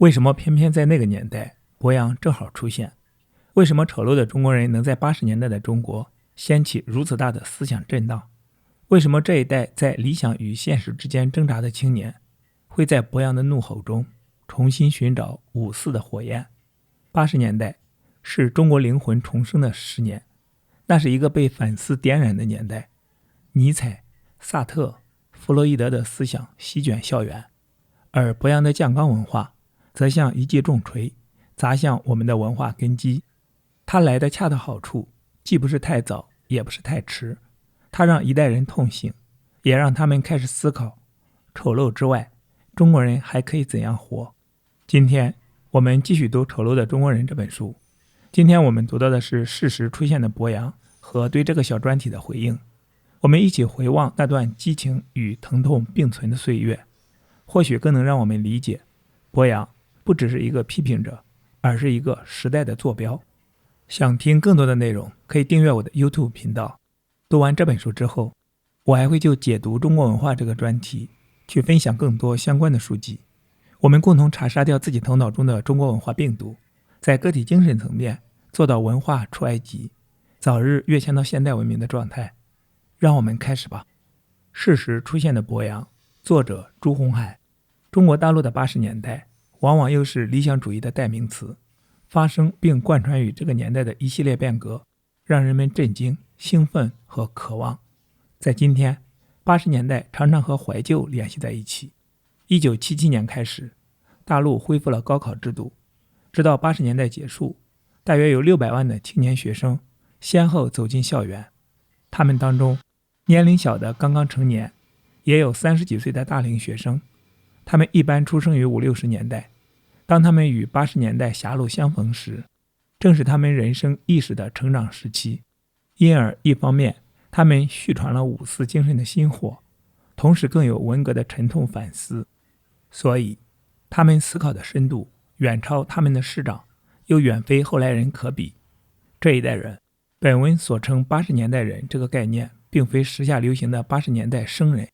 为什么偏偏在那个年代，博洋正好出现？为什么丑陋的中国人能在80年代的中国掀起如此大的思想震荡？为什么这一代在理想与现实之间挣扎的青年，会在博洋的怒吼中重新寻找54的火焰？80年代是中国灵魂重生的10年，那是一个被反思点燃的年代。尼采、萨特、弗洛伊德的思想席卷校园，而博洋的酱缸文化则像一记重锤砸向我们的文化根基。它来的恰到好处，既不是太早，也不是太迟。它让一代人痛醒，也让他们开始思考，丑陋之外，中国人还可以怎样活。今天我们继续读《丑陋的中国人》这本书。今天我们读到的是事实出现的博洋和对这个小专题的回应。我们一起回望那段激情与疼痛并存的岁月，或许更能让我们理解博洋不只是一个批评者，而是一个时代的坐标。想听更多的内容，可以订阅我的 YouTube 频道。读完这本书之后，我还会就解读中国文化这个专题去分享更多相关的书籍。我们共同查杀掉自己头脑中的中国文化病毒，在个体精神层面做到文化出埃及，早日跃迁到现代文明的状态。让我们开始吧。事实出现的博洋，作者朱鸿海。中国大陆的80年代往往又是理想主义的代名词，发生并贯穿于这个年代的一系列变革，让人们震惊、兴奋和渴望。在今天，80年代常常和怀旧联系在一起。1977年开始，大陆恢复了高考制度，直到80年代结束，大约有600万的青年学生先后走进校园。他们当中，年龄小的刚刚成年，也有30几岁的大龄学生。他们一般出生于50、60年代。当他们与80年代狭路相逢时，正是他们人生意识的成长时期。因而一方面，他们续传了54精神的薪火，同时更有文革的沉痛反思。所以他们思考的深度远超他们的师长，又远非后来人可比。这一代人，本文所称80年代人这个概念，并非时下流行的80年代生人。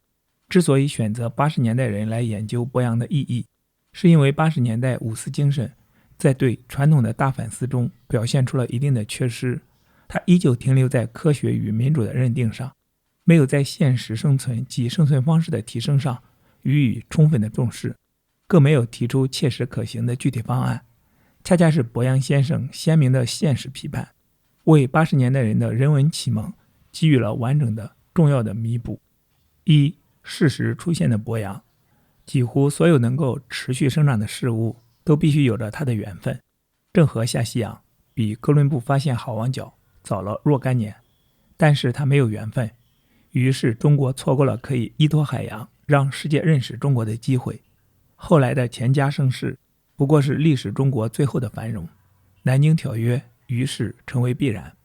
之所以选择80年代人来研究博洋的意义，是因为80年代54精神在对传统的大反思中表现出了一定的缺失。它依旧停留在科学与民主的认定上，没有在现实生存及生存方式的提升上予以充分的重视，更没有提出切实可行的具体方案。恰恰是博洋先生鲜明的现实批判，为80年代人的人文启蒙给予了完整的重要的弥补。事实出现的博洋，几乎所有能够持续生长的事物都必须有着它的缘分。郑和下西洋比哥伦布发现好望角早了若干年，但是他没有缘分，于是中国错过了可以依托海洋让世界认识中国的机会。后来的钱家盛世不过是历史中国最后的繁荣，南京条约于是成为必然。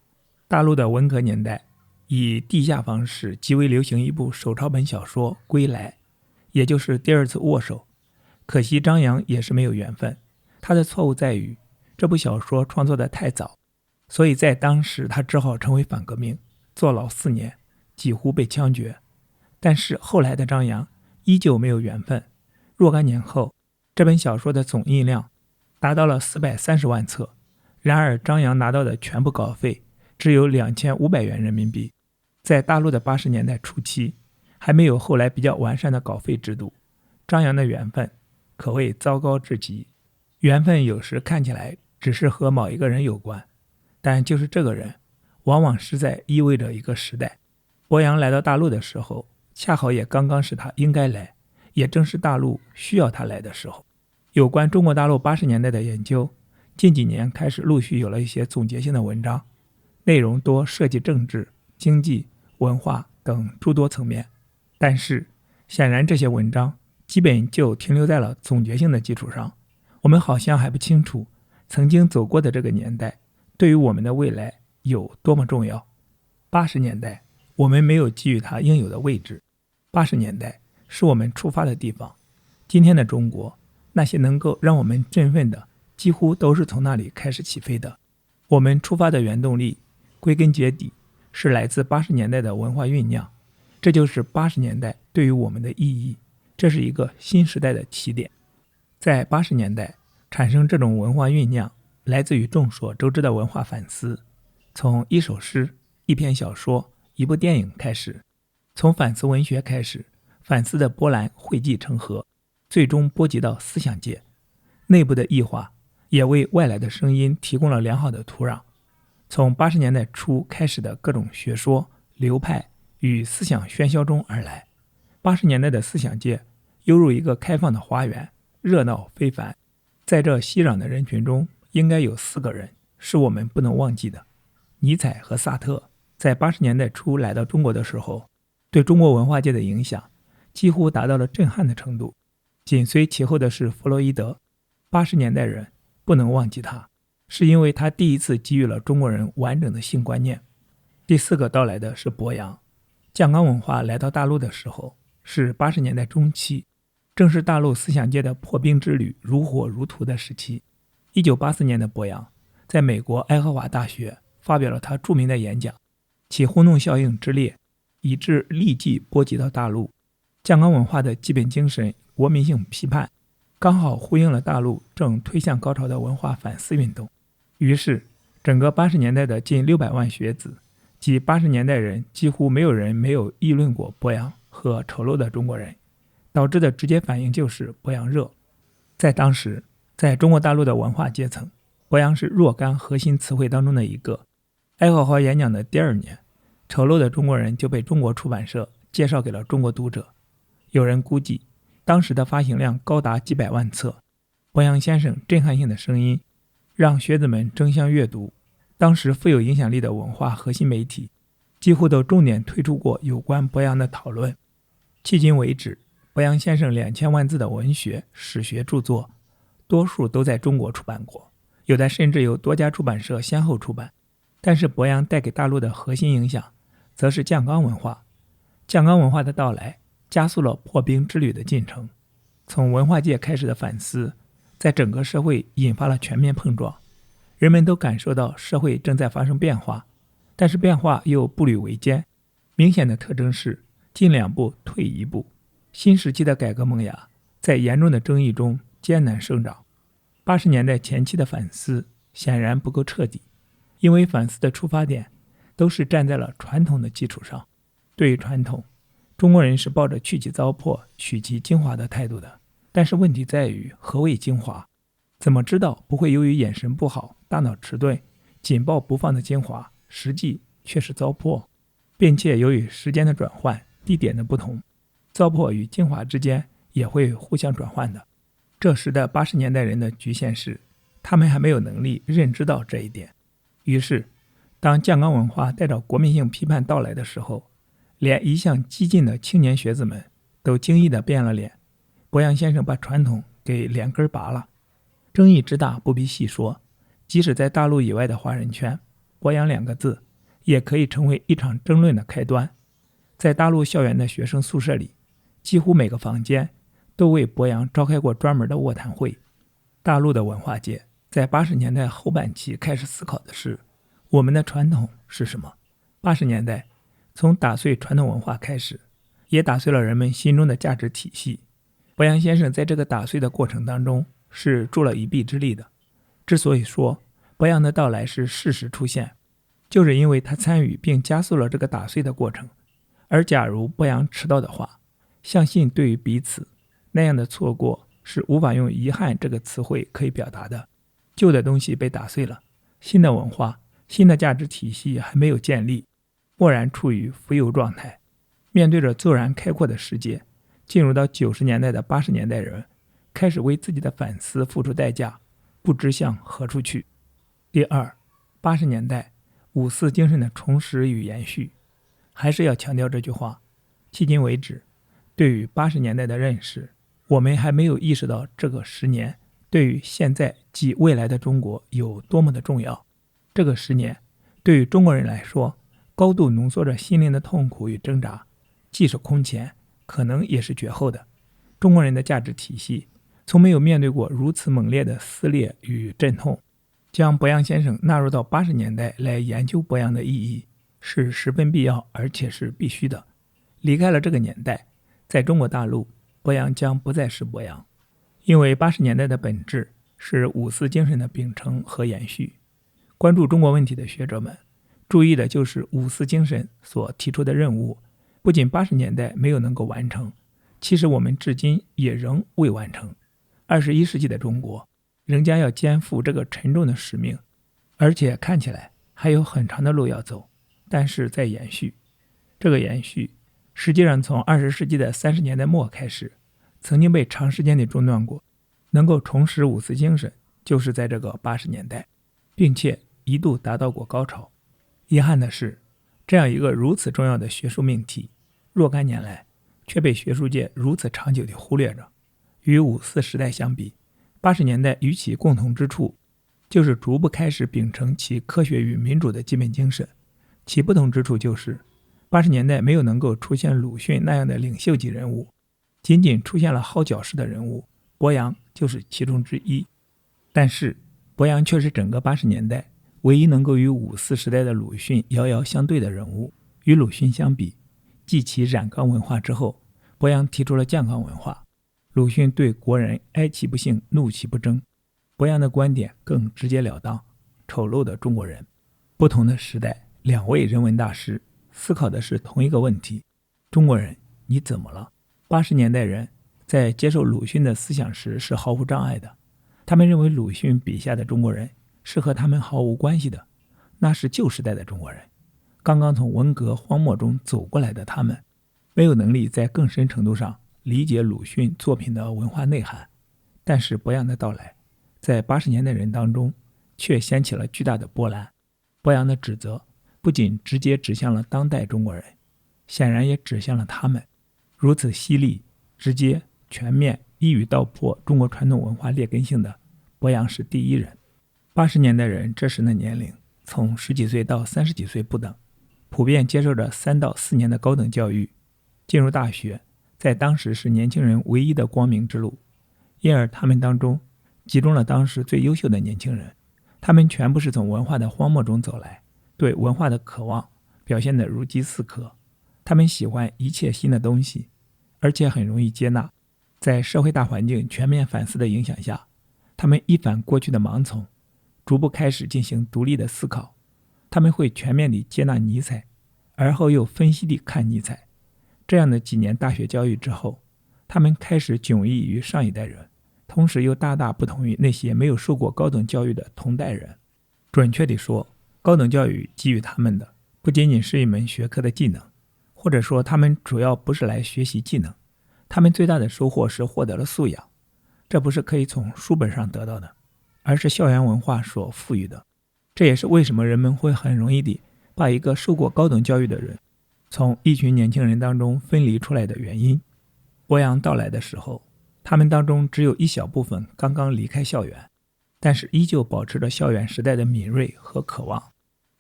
大陆的文革年代，以地下方式极为流行一部手抄本小说《归来》，也就是第二次握手。可惜张扬也是没有缘分，他的错误在于这部小说创作的太早，所以在当时他只好成为反革命，坐牢4年，几乎被枪决。但是后来的张扬依旧没有缘分，若干年后，这本小说的总印量达到了430万册，然而张扬拿到的全部稿费只有2500元人民币。在大陆的80年代初期，还没有后来比较完善的稿费制度，张扬的缘分可谓糟糕至极。缘分有时看起来只是和某一个人有关，但就是这个人往往是在意味着一个时代。博洋来到大陆的时候，恰好也刚刚是他应该来，也正是大陆需要他来的时候。有关中国大陆80年代的研究，近几年开始陆续有了一些总结性的文章，内容多涉及政治、经济、文化等诸多层面。但是显然这些文章基本就停留在了总结性的基础上，我们好像还不清楚曾经走过的这个年代对于我们的未来有多么重要。80年代我们没有给予它应有的位置，80年代是我们出发的地方。今天的中国，那些能够让我们振奋的几乎都是从那里开始起飞的。我们出发的原动力归根结底是来自80年代的文化酝酿，这就是80年代对于我们的意义，这是一个新时代的起点。在80年代，产生这种文化酝酿，来自于众所周知的文化反思，从一首诗、一篇小说、一部电影开始，从反思文学开始，反思的波澜汇集成河，最终波及到思想界。内部的异化也为外来的声音提供了良好的土壤。从80年代初开始的各种学说、流派与思想喧嚣中而来，80年代的思想界犹如一个开放的花园，热闹非凡。在这熙攘的人群中，应该有4个人是我们不能忘记的。尼采和萨特在80年代初来到中国的时候，对中国文化界的影响几乎达到了震撼的程度。紧随其后的是弗洛伊德，80年代人不能忘记他，是因为他第一次给予了中国人完整的性观念。第4个到来的是博洋。酱缸文化来到大陆的时候是80年代中期，正是大陆思想界的破冰之旅如火如荼的时期。1984年的博洋在美国爱荷华大学发表了他著名的演讲，其轰动效应之烈，以致立即波及到大陆。酱缸文化的基本精神国民性批判，刚好呼应了大陆正推向高潮的文化反思运动。于是整个80年代的近600万学子及80年代人几乎没有人没有议论过博洋和丑陋的中国人，导致的直接反应就是博洋热。在当时，在中国大陆的文化阶层，博洋是若干核心词汇当中的一个。爱荷华演讲的第2年，丑陋的中国人就被中国出版社介绍给了中国读者。有人估计当时的发行量高达几百万册。博洋先生震撼性的声音让学子们争相阅读，当时富有影响力的文化核心媒体几乎都重点推出过有关博洋的讨论。迄今为止，博洋先生2000万字的文学、史学著作，多数都在中国出版过，有的甚至由多家出版社先后出版。但是博洋带给大陆的核心影响则是酱缸文化。酱缸文化的到来加速了破冰之旅的进程。从文化界开始的反思，在整个社会引发了全面碰撞。人们都感受到社会正在发生变化，但是变化又步履维艰。明显的特征是进2步退1步。新时期的改革萌芽在严重的争议中艰难生长。80年代前期的反思显然不够彻底，因为反思的出发点都是站在了传统的基础上。对于传统，中国人是抱着去其糟粕、取其精华的态度的。但是问题在于何谓精华？怎么知道不会由于眼神不好、大脑迟钝、紧抱不放的精华，实际却是糟粕？并且由于时间的转换、地点的不同，糟粕与精华之间也会互相转换的。这时的80年代人的局限是，他们还没有能力认知到这一点。于是，当酱缸文化带着国民性批判到来的时候，连一向激进的青年学子们都惊异地变了脸。博洋先生把传统给连根拔了。争议之大不必细说，即使在大陆以外的华人圈，博洋2个字也可以成为一场争论的开端。在大陆校园的学生宿舍里，几乎每个房间都为博洋召开过专门的卧谈会。大陆的文化界在80年代后半期开始思考的是，我们的传统是什么？80年代从打碎传统文化开始，也打碎了人们心中的价值体系。博洋先生在这个打碎的过程当中是助了一臂之力的。之所以说博洋的到来是适时出现，就是因为他参与并加速了这个打碎的过程。而假如博洋迟到的话，相信对于彼此，那样的错过是无法用遗憾这个词汇可以表达的。旧的东西被打碎了，新的文化、新的价值体系还没有建立，默然处于浮游状态。面对着骤然开阔的世界，进入到90年代的80年代人开始为自己的反思付出代价，不知向何处去。第二，80年代5·4精神的重拾与延续。还是要强调这句话，迄今为止，对于80年代的认识，我们还没有意识到这个10年对于现在及未来的中国有多么的重要。这个10年对于中国人来说，高度浓缩着心灵的痛苦与挣扎，既是空前，可能也是绝后的。中国人的价值体系从没有面对过如此猛烈的撕裂与阵痛。将博洋先生纳入到80年代来研究博洋的意义是十分必要，而且是必须的。离开了这个年代，在中国大陆，博洋将不再是博洋，因为80年代的本质是五四精神的秉承和延续。关注中国问题的学者们注意的就是五四精神所提出的任务，不仅80年代没有能够完成，其实我们至今也仍未完成。21世纪的中国仍将要肩负这个沉重的使命，而且看起来还有很长的路要走，但是在延续。这个延续实际上从20世纪的30年代末开始，曾经被长时间的中断过，能够重拾五四精神就是在这个80年代，并且一度达到过高潮。遗憾的是，这样一个如此重要的学术命题，若干年来却被学术界如此长久地忽略着。与五四时代相比，80年代与其共同之处就是逐步开始秉承其科学与民主的基本精神，其不同之处就是80年代没有能够出现鲁迅那样的领袖级人物，仅仅出现了好脚式的人物，柏杨就是其中之一。但是柏杨却是整个80年代唯一能够与五四时代的鲁迅遥遥相对的人物。与鲁迅相比，继其染缸文化之后，柏杨提出了酱缸文化。鲁迅对国人哀其不幸，怒其不争，柏杨的观点更直截了当，丑陋的中国人。不同的时代，两位人文大师思考的是同一个问题：中国人，你怎么了？80年代人在接受鲁迅的思想时是毫无障碍的，他们认为鲁迅笔下的中国人是和他们毫无关系的，那是旧时代的中国人。刚刚从文革荒漠中走过来的他们，没有能力在更深程度上理解鲁迅作品的文化内涵。但是柏杨的到来，在80年代人当中却掀起了巨大的波澜。柏杨的指责不仅直接指向了当代中国人，显然也指向了他们。如此犀利、直接、全面、一语道破中国传统文化劣根性的，柏杨是第一人。80年代人这时的年龄从10几岁到30几岁不等，普遍接受着3到4年的高等教育，进入大学在当时是年轻人唯一的光明之路，因而他们当中集中了当时最优秀的年轻人，他们全部是从文化的荒漠中走来，对文化的渴望表现得如饥似渴，他们喜欢一切新的东西，而且很容易接纳。在社会大环境全面反思的影响下，他们一反过去的盲从，逐步开始进行独立的思考。他们会全面地接纳尼采，而后又分析地看尼采。这样的几年大学教育之后，他们开始迥异于上一代人，同时又大大不同于那些没有受过高等教育的同代人。准确地说，高等教育给予他们的不仅仅是一门学科的技能，或者说他们主要不是来学习技能，他们最大的收获是获得了素养。这不是可以从书本上得到的，而是校园文化所赋予的。这也是为什么人们会很容易地把一个受过高等教育的人从一群年轻人当中分离出来的原因。柏杨到来的时候，他们当中只有一小部分刚刚离开校园，但是依旧保持着校园时代的敏锐和渴望。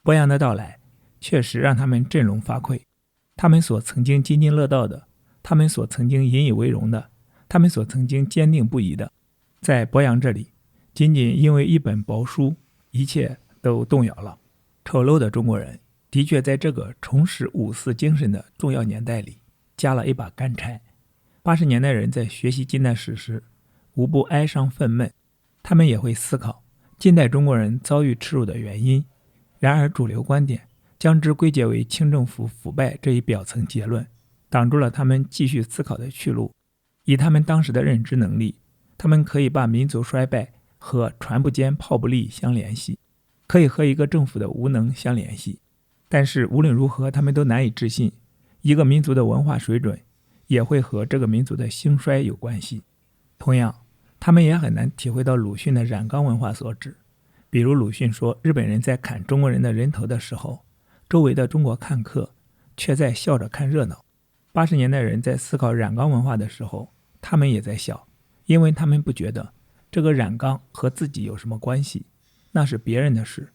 柏杨的到来确实让他们振聋发聩，他们所曾经津津乐道的，他们所曾经引以为荣的，他们所曾经坚定不移的，在柏杨这里仅仅因为一本薄书，一切都动摇了。丑陋的中国人的确在这个重拾五四精神的重要年代里加了一把干柴。80年代人在学习近代史时无不哀伤愤懑，他们也会思考近代中国人遭遇耻辱的原因，然而主流观点将之归结为清政府腐败这一表层结论，挡住了他们继续思考的去路。以他们当时的认知能力，他们可以把民族衰败和船不坚炮不利相联系，可以和一个政府的无能相联系。但是无论如何，他们都难以置信一个民族的文化水准也会和这个民族的兴衰有关系。同样，他们也很难体会到鲁迅的染缸文化所指。比如鲁迅说日本人在砍中国人的人头的时候，周围的中国看客却在笑着看热闹。80年代人在思考染缸文化的时候，他们也在笑，因为他们不觉得这个染缸和自己有什么关系，那是别人的事。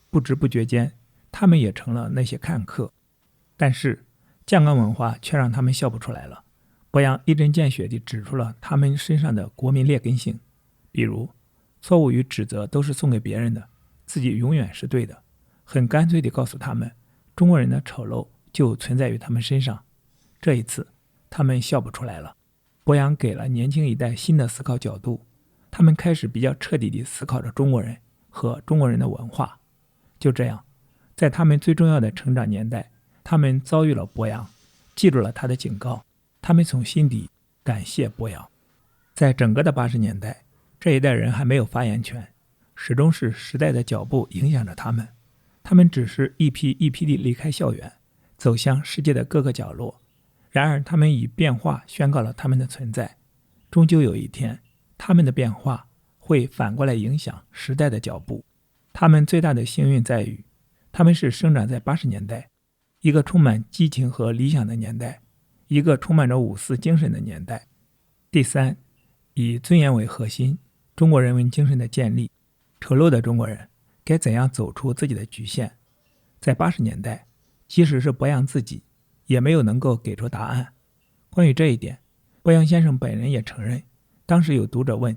不知不觉间，他们也成了那些看客。但是酱缸文化却让他们笑不出来了。柏杨一针见血地指出了他们身上的国民劣根性，比如错误与指责都是送给别人的，自己永远是对的，很干脆地告诉他们中国人的丑陋就存在于他们身上。这一次他们笑不出来了。柏杨给了年轻一代新的思考角度，他们开始比较彻底地思考着中国人和中国人的文化。就这样，在他们最重要的成长年代，他们遭遇了柏杨，记住了他的警告，他们从心底感谢柏杨。在整个的80年代，这一代人还没有发言权，始终是时代的脚步影响着他们。他们只是一批一批地离开校园，走向世界的各个角落。然而他们以变化宣告了他们的存在，终究有一天，他们的变化会反过来影响时代的脚步。他们最大的幸运在于，他们是生长在80年代，一个充满激情和理想的年代，一个充满着五四精神的年代。第三，以尊严为核心，中国人文精神的建立。丑陋的中国人该怎样走出自己的局限？在80年代，即使是柏杨自己，也没有能够给出答案。关于这一点，柏杨先生本人也承认，当时有读者问，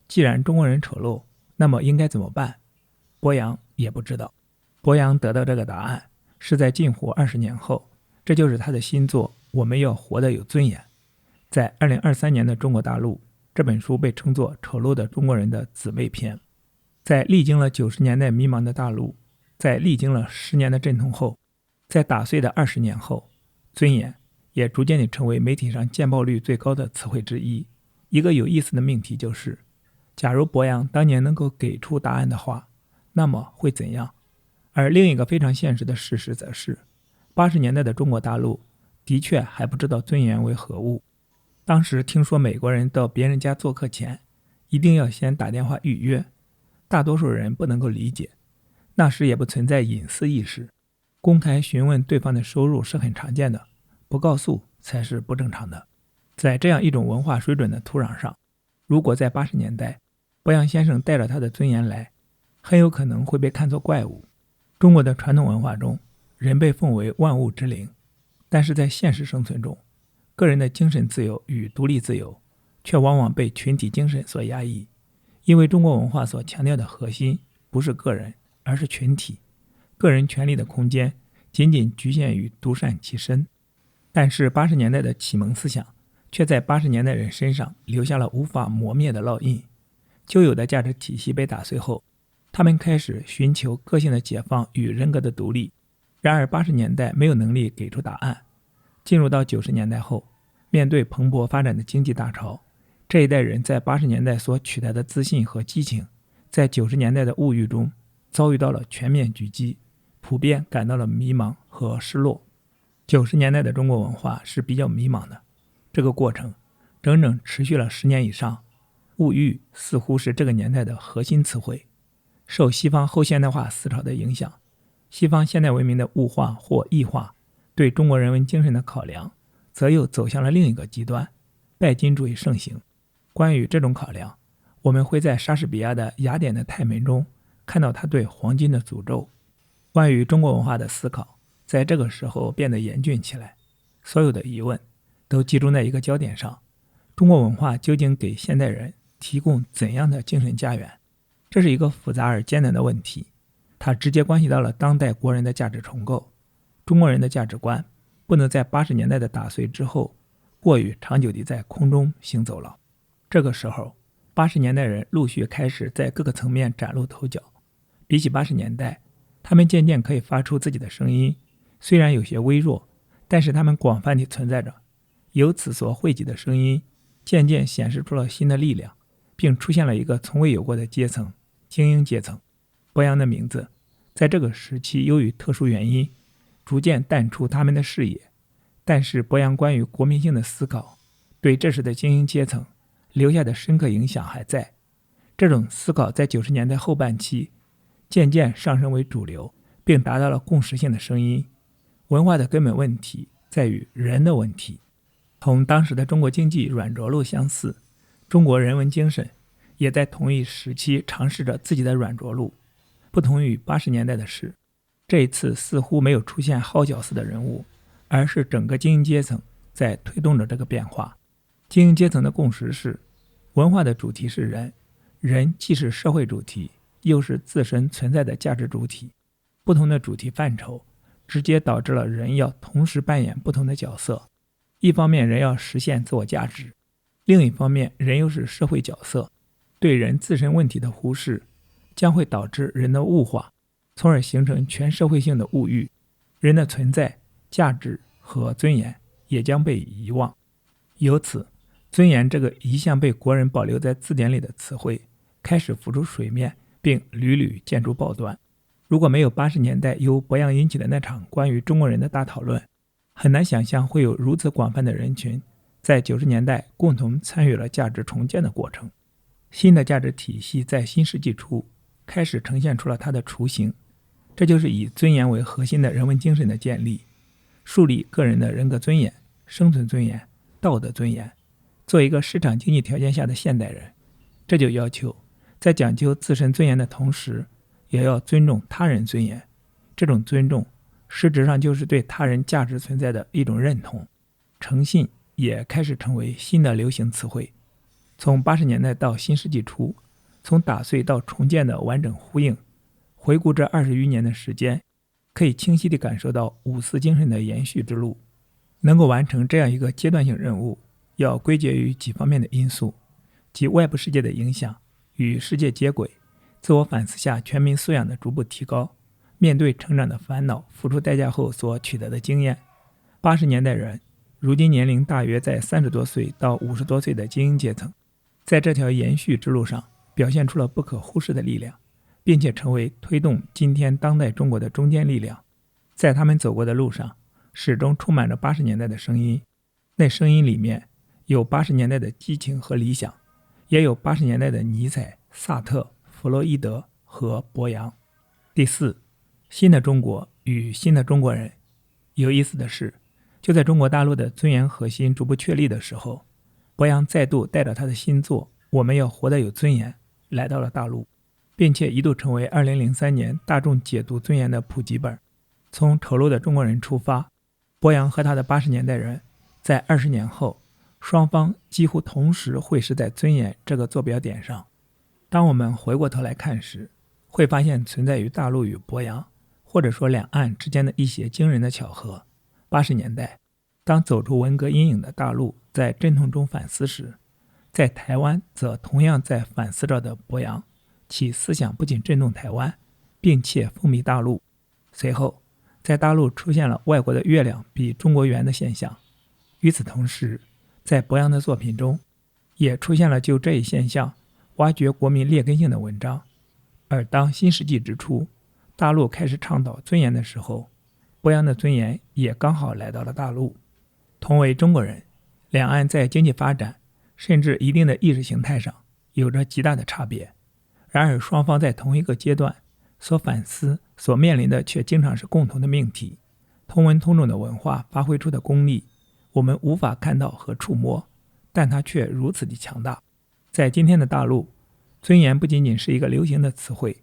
既然中国人丑陋，那么应该怎么办？柏杨也不知道。柏杨得到这个答案是在近乎20年后，这就是他的新作《我们要活得有尊严》。在2023年的中国大陆，这本书被称作丑陋的中国人的姊妹篇。在历经了90年代迷茫的大陆，在历经了10年的阵痛后，在打碎的20年后，尊严也逐渐地成为媒体上见报率最高的词汇之一。一个有意思的命题就是，假如柏杨当年能够给出答案的话，那么会怎样？而另一个非常现实的事实则是，80年代的中国大陆的确还不知道尊严为何物。当时听说美国人到别人家做客前，一定要先打电话预约，大多数人不能够理解。那时也不存在隐私意识，公开询问对方的收入是很常见的，不告诉才是不正常的。在这样一种文化水准的土壤上，如果在80年代，柏杨先生带着他的尊严来，很有可能会被看作怪物。中国的传统文化中，人被奉为万物之灵，但是在现实生存中，个人的精神自由与独立自由却往往被群体精神所压抑。因为中国文化所强调的核心不是个人，而是群体，个人权利的空间仅仅局限于独善其身。但是80年代的启蒙思想却在80年代人身上留下了无法磨灭的烙印。旧有的价值体系被打碎后，他们开始寻求个性的解放与人格的独立。然而80年代没有能力给出答案。进入到90年代后，面对蓬勃发展的经济大潮，这一代人在80年代所取得的自信和激情，在90年代的物欲中遭遇到了全面狙击，普遍感到了迷茫和失落。90年代的中国文化是比较迷茫的，这个过程整整持续了10年以上。物欲似乎是这个年代的核心词汇。受西方后现代化思潮的影响，西方现代文明的物化或异化对中国人文精神的考量，则又走向了另一个极端，拜金主义盛行。关于这种考量，我们会在莎士比亚的《雅典的泰门》中看到他对黄金的诅咒。关于中国文化的思考在这个时候变得严峻起来，所有的疑问都集中在一个焦点上：中国文化究竟给现代人提供怎样的精神家园？这是一个复杂而艰难的问题，它直接关系到了当代国人的价值重构。中国人的价值观不能在80年代的打碎之后过于长久地在空中行走了。这个时候80年代人陆续开始在各个层面崭露头角。比起80年代，他们渐渐可以发出自己的声音，虽然有些微弱，但是他们广泛地存在着。由此所汇集的声音渐渐显示出了新的力量，并出现了一个从未有过的阶层——精英阶层。柏杨的名字在这个时期由于特殊原因逐渐淡出他们的视野，但是柏杨关于国民性的思考对这时的精英阶层留下的深刻影响还在。这种思考在90年代后半期渐渐上升为主流，并达到了共识性的声音。文化的根本问题在于人的问题。同当时的中国经济软着陆相似，中国人文精神也在同一时期尝试着自己的软着陆。不同于80年代的是，这一次似乎没有出现号角似的人物，而是整个精英阶层在推动着这个变化。精英阶层的共识是，文化的主题是人，人既是社会主题，又是自身存在的价值主体。不同的主题范畴直接导致了人要同时扮演不同的角色。一方面人要实现自我价值，另一方面人又是社会角色。对人自身问题的忽视，将会导致人的物化，从而形成全社会性的物欲，人的存在、价值和尊严也将被遗忘。由此，尊严这个一向被国人保留在字典里的词汇开始浮出水面，并屡屡见诸报端。如果没有80年代由博洋引起的那场关于中国人的大讨论，很难想象会有如此广泛的人群在90年代共同参与了价值重建的过程。新的价值体系在新世纪初开始呈现出了它的雏形，这就是以尊严为核心的人文精神的建立，树立个人的人格尊严、生存尊严、道德尊严。做一个市场经济条件下的现代人，这就要求在讲究自身尊严的同时，也要尊重他人尊严。这种尊重实质上就是对他人价值存在的一种认同。诚信也开始成为新的流行词汇。从80年代到新世纪初，从打碎到重建的完整呼应，回顾这20余年的时间，可以清晰地感受到五四精神的延续之路。能够完成这样一个阶段性任务，要归结于几方面的因素，即外部世界的影响、与世界接轨、自我反思下全民素养的逐步提高、面对成长的烦恼付出代价后所取得的经验。80年代人如今年龄大约在30多岁到50多岁的精英阶层，在这条延续之路上表现出了不可忽视的力量，并且成为推动今天当代中国的中坚力量。在他们走过的路上，始终充满着80年代的声音，那声音里面有80年代的激情和理想，也有80年代的尼采、萨特、弗洛伊德和博洋。第四，新的中国与新的中国人。有意思的是，就在中国大陆的尊严核心逐步确立的时候，博洋再度带着他的新作《我们要活得有尊严》来到了大陆，并且一度成为2003年大众解读尊严的普及本。从丑陋的中国人出发，博洋和他的80年代人在20年后，双方几乎同时会师在尊严这个坐标点上。当我们回过头来看时，会发现存在于大陆与博洋，或者说两岸之间的一些惊人的巧合。80年代，当走出文革阴影的大陆在阵痛中反思时，在台湾则同样在反思着的博洋，其思想不仅震动台湾，并且风靡大陆。随后，在大陆出现了外国的月亮比中国圆的现象。与此同时，在博洋的作品中，也出现了就这一现象挖掘国民劣根性的文章。而当新世纪之初，大陆开始倡导尊严的时候，博洋的尊严也刚好来到了大陆。同为中国人，两岸在经济发展甚至一定的意识形态上有着极大的差别，然而双方在同一个阶段所反思、所面临的却经常是共同的命题。同文同种的文化发挥出的功力，我们无法看到和触摸，但它却如此的强大。在今天的大陆，尊严不仅仅是一个流行的词汇，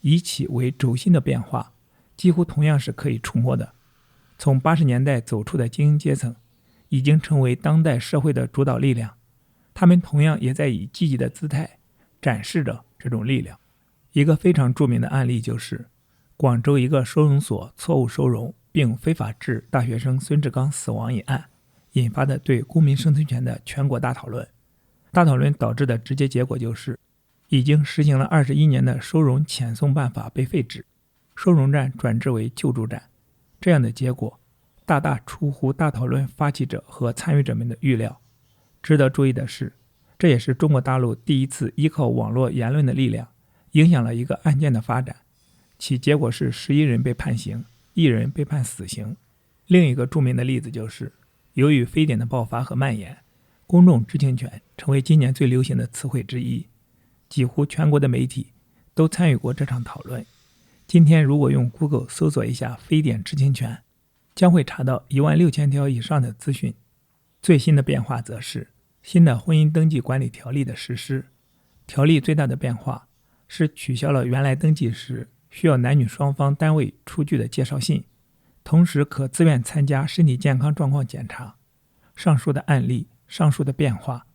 以其为轴心的变化几乎同样是可以触摸的。从80年代走出的精英阶层已经成为当代社会的主导力量，他们同样也在以积极的姿态展示着这种力量。一个非常著名的案例就是广州一个收容所错误收容并非法治大学生孙志刚死亡一案引发的对公民生存权的全国大讨论。大讨论导致的直接结果就是已经实行了21年的收容遣送办法被废止，收容站转制为救助站。这样的结果大大出乎大讨论发起者和参与者们的预料。值得注意的是，这也是中国大陆第一次依靠网络言论的力量影响了一个案件的发展，其结果是11人被判刑，1人被判死刑。另一个著名的例子就是，由于非典的爆发和蔓延，公众知情权成为今年最流行的词汇之一，几乎全国的媒体都参与过这场讨论。今天如果用 Google 搜索一下非典知情权，将会查到16000条以上的资讯。最新的变化则是新的婚姻登记管理条例的实施。条例最大的变化是取消了原来登记时需要男女双方单位出具的介绍信，同时可自愿参加身体健康状况检查。上述的案例，上述的变化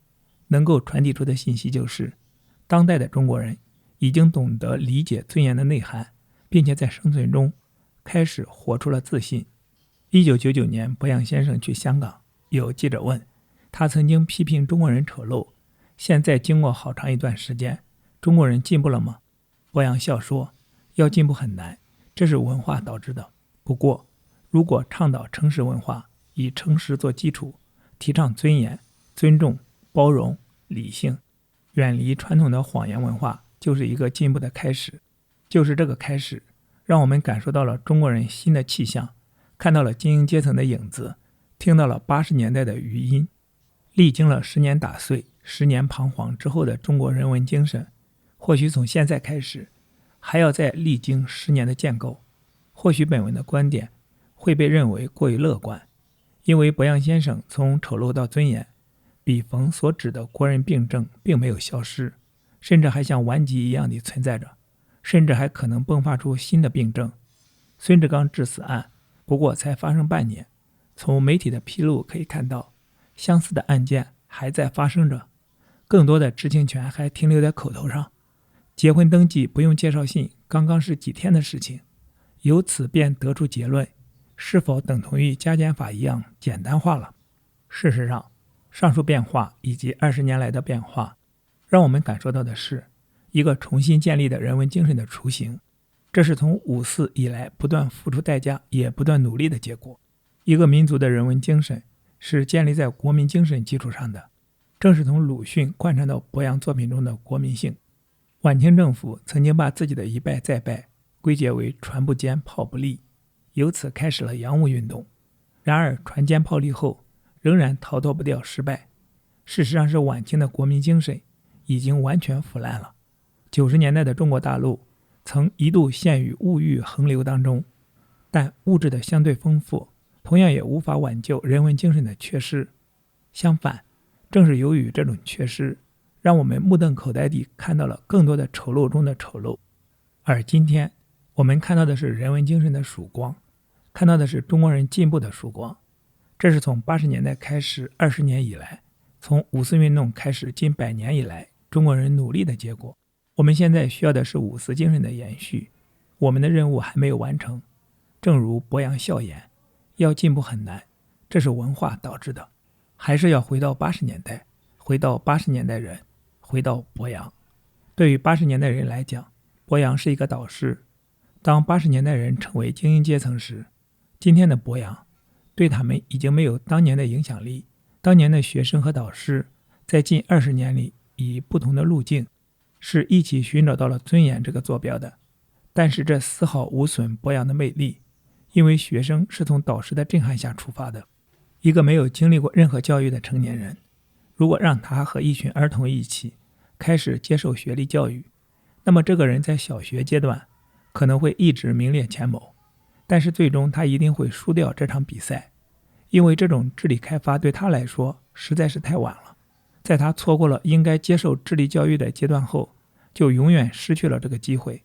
能够传递出的信息就是，当代的中国人已经懂得理解尊严的内涵，并且在生存中开始活出了自信。1999年，博洋先生去香港，有记者问他曾经批评中国人丑陋，现在经过好长一段时间，中国人进步了吗？博洋笑说，要进步很难，这是文化导致的。不过，如果倡导诚实文化，以诚实做基础，提倡尊严、尊重、包容、理性，远离传统的谎言文化，就是一个进步的开始。就是这个开始，让我们感受到了中国人新的气象，看到了精英阶层的影子，听到了80年代的余音。历经了10年打碎、10年彷徨之后的中国人文精神，或许从现在开始，还要再历经10年的建构。或许本文的观点会被认为过于乐观，因为博洋先生从丑陋到尊严，笔锋所指的国人病症并没有消失，甚至还像顽疾一样地存在着，甚至还可能迸发出新的病症。孙志刚致死案不过才发生半年，从媒体的披露可以看到，相似的案件还在发生着，更多的知情权还停留在口头上。结婚登记不用介绍信，刚刚是几天的事情，由此便得出结论，是否等同于加减法一样简单化了？事实上，上述变化以及20年来的变化，让我们感受到的是一个重新建立的人文精神的雏形。这是从5·4以来不断付出代价也不断努力的结果。一个民族的人文精神是建立在国民精神基础上的，正是从鲁迅贯穿到博洋作品中的国民性。晚清政府曾经把自己的一败再败归结为船不坚炮不利，由此开始了洋务运动。然而船坚炮利后，仍然逃脱不掉失败。事实上是晚清的国民精神已经完全腐烂了。90年代的中国大陆曾一度陷于物欲横流当中，但物质的相对丰富同样也无法挽救人文精神的缺失。相反，正是由于这种缺失，让我们目瞪口呆地看到了更多的丑陋中的丑陋。而今天我们看到的是人文精神的曙光，看到的是中国人进步的曙光。这是从80年代开始20年以来，从5·4运动开始近100年以来，中国人努力的结果。我们现在需要的是5·4精神的延续，我们的任务还没有完成。正如博洋笑言，要进步很难，这是文化导致的。还是要回到80年代，回到80年代人，回到博洋。对于80年代人来讲，博洋是一个导师。当80年代人成为精英阶层时，今天的博洋对他们已经没有当年的影响力。当年的学生和导师在近20年里以不同的路径是一起寻找到了尊严这个坐标的，但是这丝毫无损博洋的魅力，因为学生是从导师的震撼下出发的。一个没有经历过任何教育的成年人，如果让他和一群儿童一起开始接受学历教育，那么这个人在小学阶段可能会一直名列前茅，但是最终他一定会输掉这场比赛，因为这种智力开发对他来说实在是太晚了。在他错过了应该接受智力教育的阶段后，就永远失去了这个机会。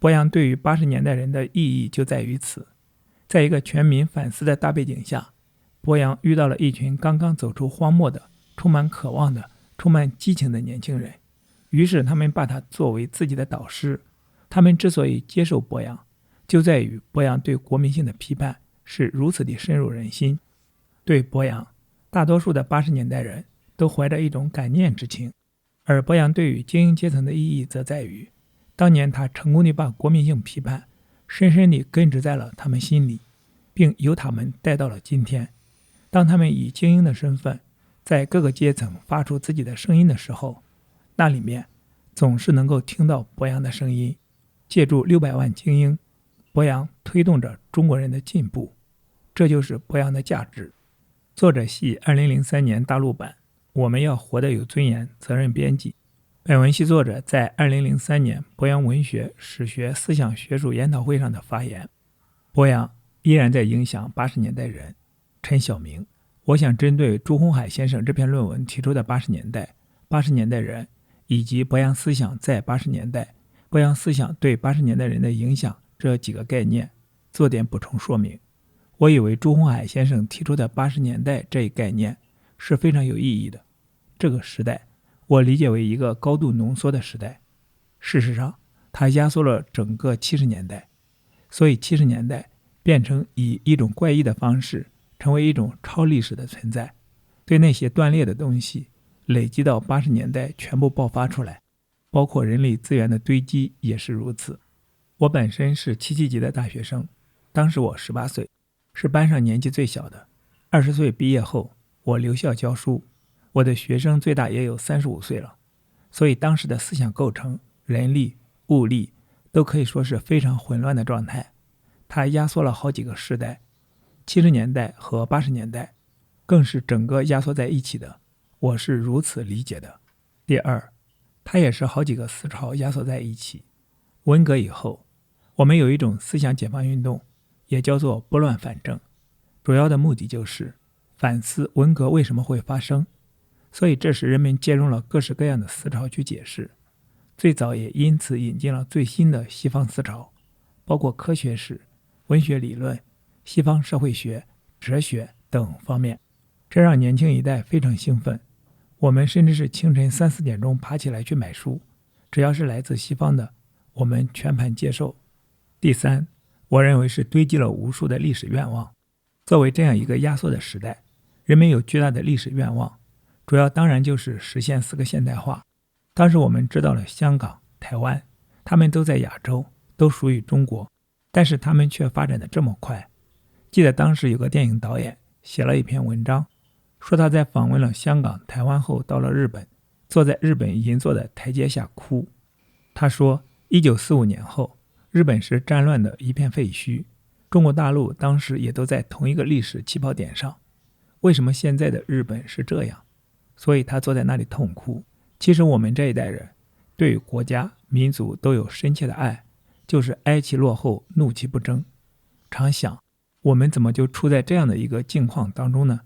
博洋对于80年代人的意义就在于此。在一个全民反思的大背景下，博洋遇到了一群刚刚走出荒漠的、充满渴望的、充满激情的年轻人，于是他们把他作为自己的导师。他们之所以接受博洋，就在于博洋对国民性的批判是如此的深入人心。对博洋，大多数的80年代人都怀着一种感念之情，而博洋对于精英阶层的意义则在于，当年他成功地把国民性批判深深地根植在了他们心里，并由他们带到了今天。当他们以精英的身份在各个阶层发出自己的声音的时候，那里面总是能够听到博洋的声音。借助600万精英，博洋推动着中国人的进步，这就是博洋的价值。作者系2003年大陆版《我们要活得有尊严》责任编辑。本文系作者在2003年博洋文学史学思想学术研讨会上的发言。博洋依然在影响80年代人。陈晓明，我想针对朱鸿海先生这篇论文提出的80年代、80年代人以及博洋思想在80年代、博洋思想对80年代人的影响这几个概念做点补充说明。我以为朱鸿海先生提出的80年代这一概念是非常有意义的。这个时代我理解为一个高度浓缩的时代，事实上它压缩了整个70年代，所以70年代变成以一种怪异的方式成为一种超历史的存在。对那些断裂的东西累积到80年代全部爆发出来，包括人力资源的堆积也是如此。我本身是7级的大学生，当时我18岁，是班上年纪最小的。20岁毕业后，我留校教书，我的学生最大也有35岁了。所以当时的思想构成、人力、物力都可以说是非常混乱的状态，它压缩了好几个时代，70年代和80年代更是整个压缩在一起的，我是如此理解的。第二，它也是好几个思潮压缩在一起。文革以后，我们有一种思想解放运动，也叫做拨乱反正，主要的目的就是反思文革为什么会发生，所以这时人们借用了各式各样的思潮去解释，最早也因此引进了最新的西方思潮，包括科学史、文学理论、西方社会学、哲学等方面，这让年轻一代非常兴奋。我们甚至是清晨3、4点钟爬起来去买书，只要是来自西方的，我们全盘接受。第三，我认为是堆积了无数的历史愿望。作为这样一个压缩的时代，人们有巨大的历史愿望，主要当然就是实现4个现代化。当时我们知道了香港、台湾，他们都在亚洲，都属于中国，但是他们却发展得这么快。记得当时有个电影导演写了一篇文章，说他在访问了香港、台湾后到了日本，坐在日本银座的台阶下哭。他说1945年后，日本是战乱的一片废墟，中国大陆当时也都在同一个历史起跑点上，为什么现在的日本是这样？所以他坐在那里痛哭。其实我们这一代人对于国家、民族都有深切的爱，就是哀其落后，怒其不争。常想，我们怎么就处在这样的一个境况当中呢？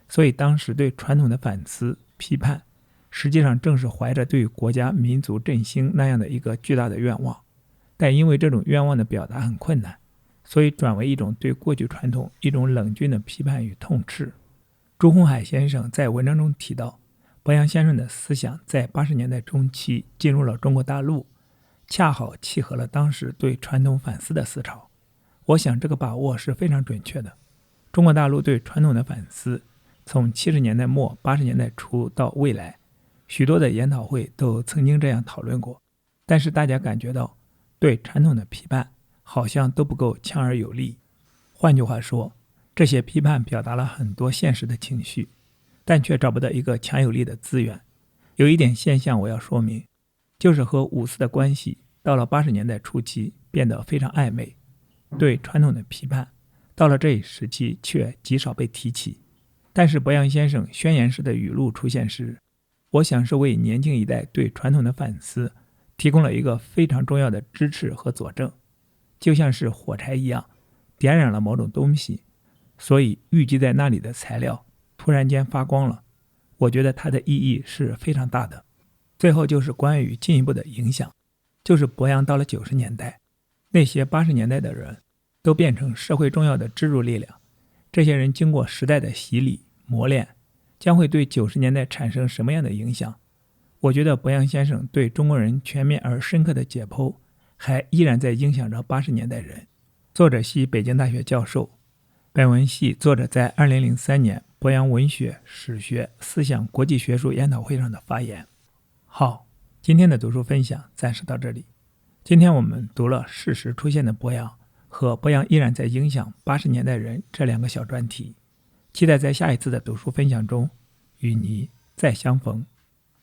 所以当时对传统的反思、批判，实际上正是怀着对于国家、民族振兴那样的一个巨大的愿望，但因为这种愿望的表达很困难，所以转为一种对过去传统一种冷峻的批判与痛斥。朱鸿海先生在文章中提到，柏杨先生的思想在80年代中期进入了中国大陆，恰好契合了当时对传统反思的思潮。我想这个把握是非常准确的。中国大陆对传统的反思，从70年代末80年代初到未来，许多的研讨会都曾经这样讨论过，但是大家感觉到对传统的批判好像都不够强而有力。换句话说，这些批判表达了很多现实的情绪，但却找不到一个强有力的资源。有一点现象我要说明，就是和五四的关系到了80年代初期变得非常暧昧，对传统的批判到了这一时期却极少被提起。但是柏杨先生宣言式的语录出现时，我想是为年轻一代对传统的反思提供了一个非常重要的支持和佐证，就像是火柴一样，点燃了某种东西，所以郁积在那里的材料突然间发光了。我觉得它的意义是非常大的。最后就是关于进一步的影响，就是柏杨到了90年代，那些80年代的人都变成社会重要的支柱力量，这些人经过时代的洗礼磨练，将会对90年代产生什么样的影响？我觉得柏杨先生对中国人全面而深刻的解剖，还依然在影响着80年代人。作者系北京大学教授，本文系作者在2003年柏杨文学、史学、思想国际学术研讨会上的发言。好，今天的读书分享暂时到这里。今天我们读了适时出现的柏杨和柏杨依然在影响80年代人这2个小专题，期待在下一次的读书分享中与你再相逢。